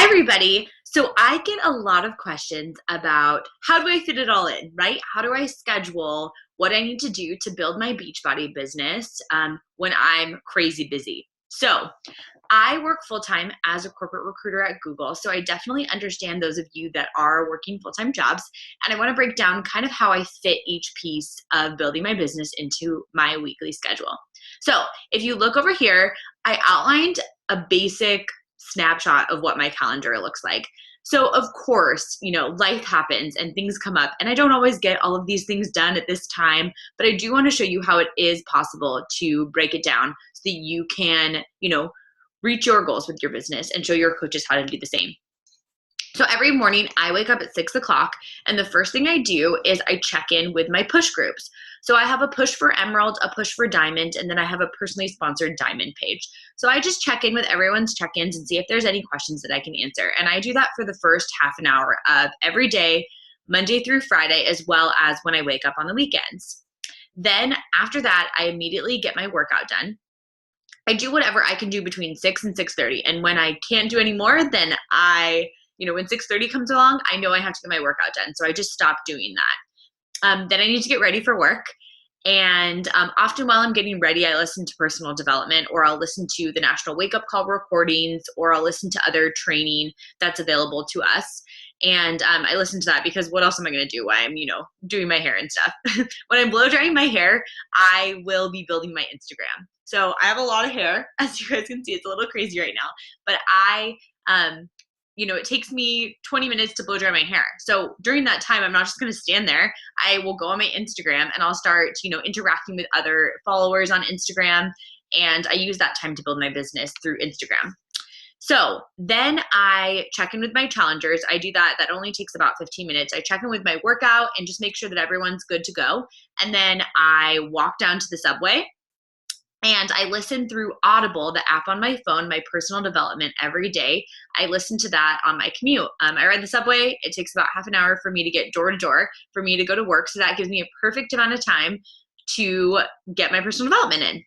Hi, everybody. So I get a lot of questions about how do I fit it all in, right? How do I schedule what I need to do to build my Beachbody business when I'm crazy busy? So I work full time as a corporate recruiter at Google. So I definitely understand those of you that are working full time jobs. And I want to break down kind of how I fit each piece of building my business into my weekly schedule. So if you look over here, I outlined a basic snapshot of what my calendar looks like. So of course, life happens and things come up, and I don't always get all of these things done at this time, but I do want to show you how it is possible to break it down so that you can, reach your goals with your business and show your coaches how to do the same. So every morning I wake up at 6 o'clock, and the first thing I do is I check in with my push groups. So I have a push for Emerald, a push for Diamond, and then I have a personally sponsored Diamond page. So I just check in with everyone's check-ins and see if there's any questions that I can answer. And I do that for the first half an hour of every day, Monday through Friday, as well as when I wake up on the weekends. Then after that, I immediately get my workout done. I do whatever I can do between 6 and 6:30. And when I can't do any more, then when 6:30 comes along, I know I have to get my workout done. So I just stop doing that. Then I need to get ready for work. And often while I'm getting ready, I listen to personal development, or I'll listen to the National Wake Up Call recordings, or I'll listen to other training that's available to us. And I listen to that because what else am I going to do while I'm, doing my hair and stuff? When I'm blow drying my hair, I will be building my Instagram. So I have a lot of hair, as you guys can see. It's a little crazy right now, but it takes me 20 minutes to blow dry my hair. So during that time, I'm not just going to stand there. I will go on my Instagram and I'll start, interacting with other followers on Instagram. And I use that time to build my business through Instagram. So then I check in with my challengers. I do that. That only takes about 15 minutes. I check in with my workout and just make sure that everyone's good to go. And then I walk down to the subway. And I listen through Audible, the app on my phone, my personal development every day. I listen to that on my commute. I ride the subway. It takes about half an hour for me to get door to door for me to go to work. So that gives me a perfect amount of time to get my personal development in.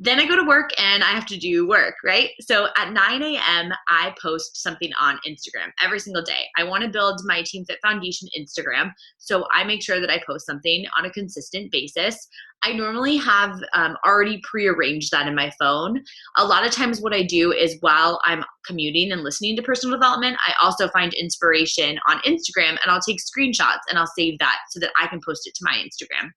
Then I go to work and I have to do work, right? So at 9 a.m., I post something on Instagram every single day. I want to build my Team Fit Foundation Instagram, so I make sure that I post something on a consistent basis. I normally have already prearranged that in my phone. A lot of times what I do is while I'm commuting and listening to personal development, I also find inspiration on Instagram, and I'll take screenshots and I'll save that so that I can post it to my Instagram.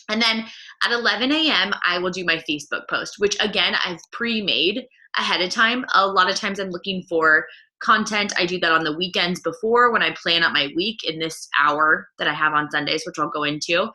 And then at 11 a.m., I will do my Facebook post, which again, I've pre-made ahead of time. A lot of times I'm looking for content. I do that on the weekends before when I plan out my week in this hour that I have on Sundays, which I'll go into.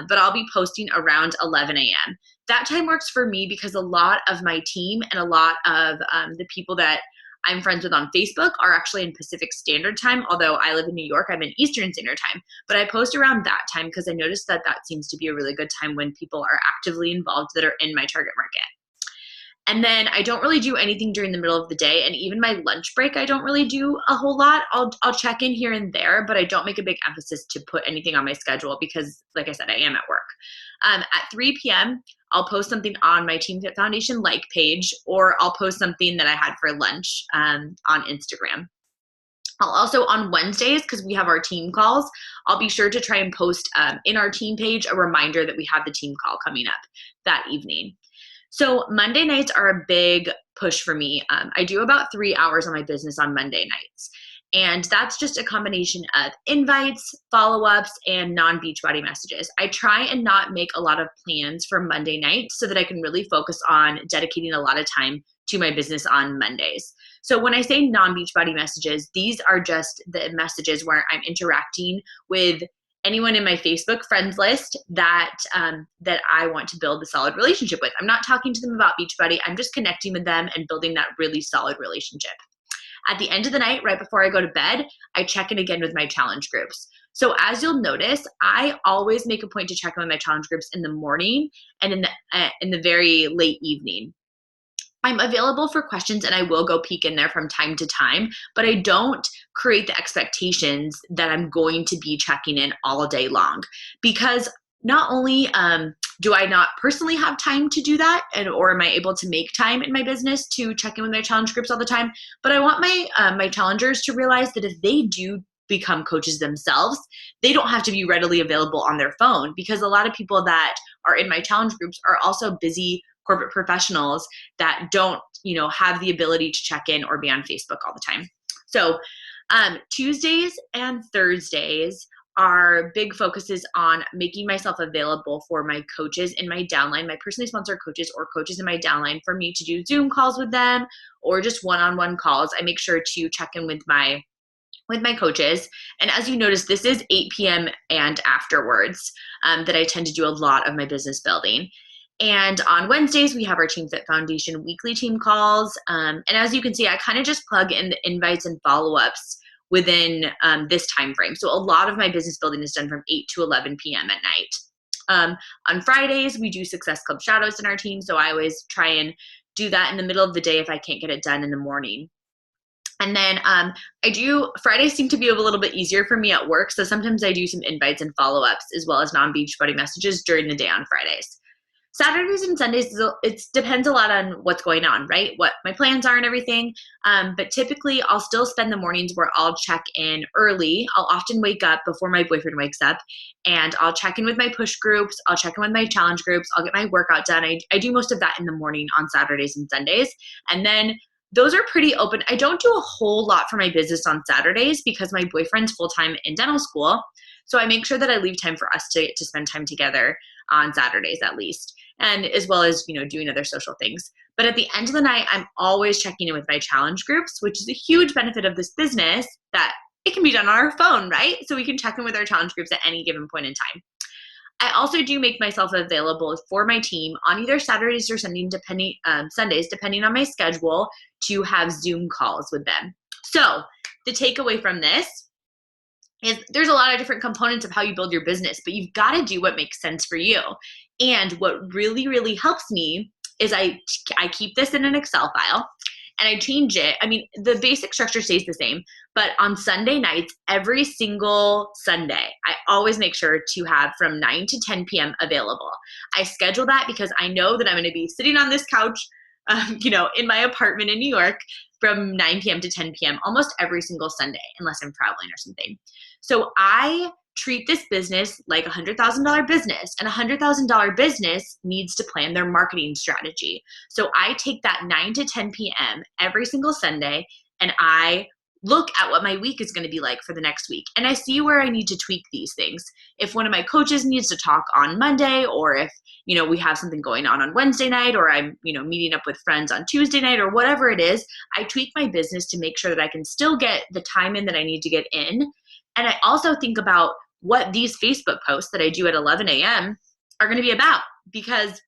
But I'll be posting around 11 a.m. That time works for me because a lot of my team and a lot of the people that I'm friends with on Facebook are actually in Pacific Standard Time. Although I live in New York, I'm in Eastern Standard Time. But I post around that time because I noticed that seems to be a really good time when people are actively involved that are in my target market. And then I don't really do anything during the middle of the day, and even my lunch break, I don't really do a whole lot. I'll check in here and there, but I don't make a big emphasis to put anything on my schedule because, like I said, I am at work. At 3 p.m., I'll post something on my Team Fit Foundation page, or I'll post something that I had for lunch on Instagram. I'll also, on Wednesdays, because we have our team calls, I'll be sure to try and post in our team page a reminder that we have the team call coming up that evening. So Monday nights are a big push for me. I do about 3 hours on my business on Monday nights. And that's just a combination of invites, follow-ups, and non-Beachbody messages. I try and not make a lot of plans for Monday night so that I can really focus on dedicating a lot of time to my business on Mondays. So when I say non-Beachbody messages, these are just the messages where I'm interacting with anyone in my Facebook friends list that I want to build a solid relationship with. I'm not talking to them about Beachbody. I'm just connecting with them and building that really solid relationship. At the end of the night, right before I go to bed, I check in again with my challenge groups. So as you'll notice, I always make a point to check in with my challenge groups in the morning and in the very late evening. I'm available for questions and I will go peek in there from time to time, but I don't create the expectations that I'm going to be checking in all day long, because not only do I not personally have time to do that, or am I able to make time in my business to check in with my challenge groups all the time, but I want my challengers to realize that if they do become coaches themselves, they don't have to be readily available on their phone, because a lot of people that are in my challenge groups are also busy corporate professionals that don't, have the ability to check in or be on Facebook all the time. So Tuesdays and Thursdays are big focuses on making myself available for my coaches in my downline, my personally sponsored coaches or coaches in my downline, for me to do Zoom calls with them or just one-on-one calls. I make sure to check in with my coaches. And as you notice, this is 8 p.m. and afterwards that I tend to do a lot of my business building. And on Wednesdays, we have our Team Fit Foundation weekly team calls. And as you can see, I kind of just plug in the invites and follow-ups within this time frame. So a lot of my business building is done from 8 to 11 p.m. at night. On Fridays, we do Success Club Shadows in our team. So I always try and do that in the middle of the day if I can't get it done in the morning. And then Fridays seem to be a little bit easier for me at work. So sometimes I do some invites and follow-ups as well as non-Beachbody messages during the day on Fridays. Saturdays and Sundays, it depends a lot on what's going on, right? What my plans are and everything. But typically I'll still spend the mornings where I'll check in early. I'll often wake up before my boyfriend wakes up, and I'll check in with my push groups. I'll check in with my challenge groups. I'll get my workout done. I do most of that in the morning on Saturdays and Sundays. And then those are pretty open. I don't do a whole lot for my business on Saturdays because my boyfriend's full-time in dental school. So I make sure that I leave time for us to spend time together on Saturdays at least, and as well as, doing other social things. But at the end of the night, I'm always checking in with my challenge groups, which is a huge benefit of this business, that it can be done on our phone, right? So we can check in with our challenge groups at any given point in time. I also do make myself available for my team on either Saturdays or Sundays, depending on my schedule, to have Zoom calls with them. So the takeaway from this is there's a lot of different components of how you build your business, but you've got to do what makes sense for you. And what really, really helps me is I keep this in an Excel file and I change it. I mean, the basic structure stays the same, but on Sunday nights, every single Sunday, I always make sure to have from 9 to 10 p.m. available. I schedule that because I know that I'm going to be sitting on this couch, in my apartment in New York from 9 p.m. to 10 p.m. almost every single Sunday, unless I'm traveling or something. So I treat this business like a $100,000 business, and a $100,000 business needs to plan their marketing strategy. So I take that 9 to 10 p.m. every single Sunday, and I look at what my week is going to be like for the next week. And I see where I need to tweak these things. If one of my coaches needs to talk on Monday, or if, we have something going on Wednesday night, or I'm, meeting up with friends on Tuesday night, or whatever it is, I tweak my business to make sure that I can still get the time in that I need to get in. And I also think about what these Facebook posts that I do at 11 a.m. are going to be about, because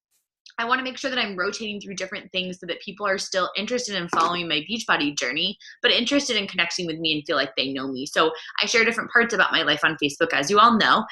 I want to make sure that I'm rotating through different things so that people are still interested in following my Beachbody journey, but interested in connecting with me and feel like they know me. So I share different parts about my life on Facebook, as you all know.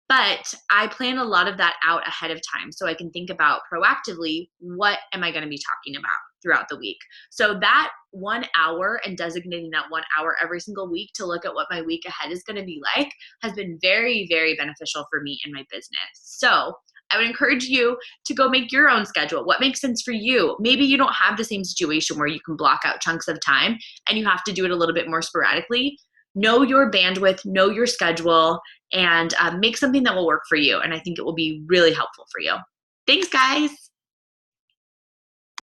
But I plan a lot of that out ahead of time so I can think about proactively, what am I going to be talking about throughout the week? So that 1 hour, and designating that 1 hour every single week to look at what my week ahead is going to be like, has been very, very beneficial for me in my business. So I would encourage you to go make your own schedule. What makes sense for you? Maybe you don't have the same situation where you can block out chunks of time and you have to do it a little bit more sporadically. Know your bandwidth, know your schedule, and make something that will work for you. And I think it will be really helpful for you. Thanks, guys.